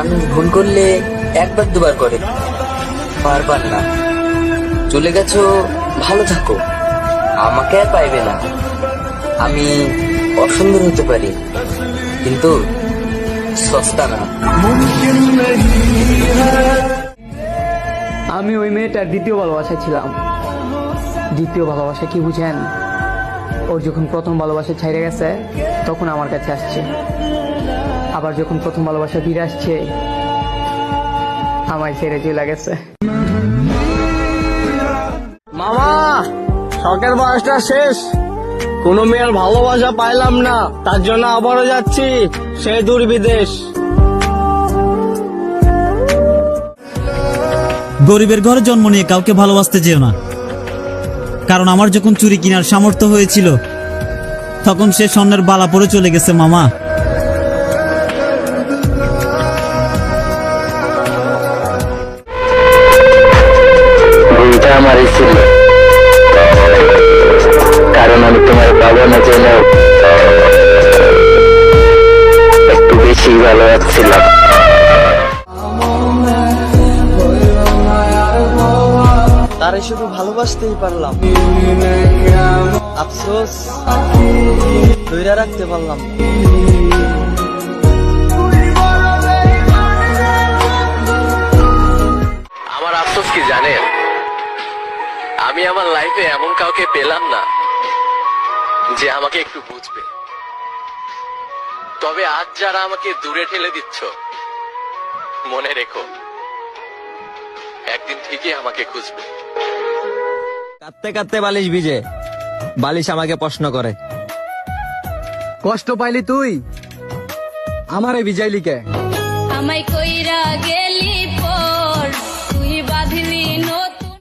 মানুষ ভুল করলে একবার দুবার করে, বারবার না। চলে গেছো, ভালো থাকো, আমাকে আর পাইবে না। আমি অসুন্দর হতে পারি, কিন্তু সস্তা না। আমি ওই মেয়েটার দ্বিতীয় ভালোবাসায় ছিলাম। দ্বিতীয় ভালোবাসা কি বুঝেন? ওর যখন প্রথম ভালোবাসা ছাইড়ে গেছে, তখন আমার কাছে আসছে। আবার যখন প্রথম ভালোবাসা ফিরে আসছে, আমায় ছেড়ে চলে গেছে। মামা, শখের বয়সটা শেষ, কোনো মেয়ের ভালোবাসা পাইলাম না, তার জন্য আবারও যাচ্ছি সে দূর বিদেশ। গরিবের ঘরে জন্ম নিয়ে কাউকে ভালোবাসতে যেও না, কারণ আমার যখন চুরি কেনার সামর্থ্য হয়েছিল, তখন সে স্বর্ণের বালা পরে চলে গেছে মামা। ভুলটা আমারই ছিল, কারণ আমি তোমার বাবা না জেনেও একটু বেশি ভালো লাগছিলাম। তারে শুধু ভালোবাসতেই পারলাম, আফসোস ধইরা রাখতে পারলাম না। আমার আফসোস কি জানেন? আমি আমার লাইফে এমন কাউকে পেলাম না যে আমাকে একটু বুঝবে। তবে আজ যারা আমাকে দূরে ঠেলে দিচ্ছ, মনে রেখো একদিন ঠিকই আমাকে খুঁজবে। কাঁদতে কাঁদতে বালিশ ভিজে, বালিশ আমাকে প্রশ্ন করে, কষ্ট পাইলি তুই, আমারে ভিজাইলি কে? আমায় কইরা গেলি পর তুই বাঁধলি নতুন।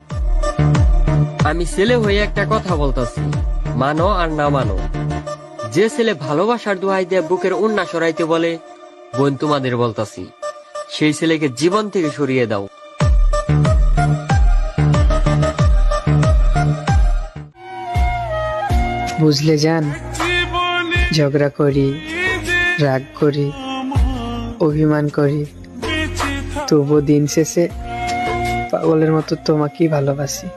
আমি ছেলে হয়ে একটা কথা বলতাছি, মানো আর না মানো, যে ছেলে ভালোবাসার দোহাই দিয়ে বুকের উন্না সরাইতে বলে, বোন তোমাদের বলতাছি, সেই ছেলেকে জীবন থেকে সরিয়ে দাও। বুঝলে যান, ঝগড়া করি, রাগ করি, অভিমান করি, তবু দিন শেষে পাগলের মতো তোমাকেই ভালোবাসি।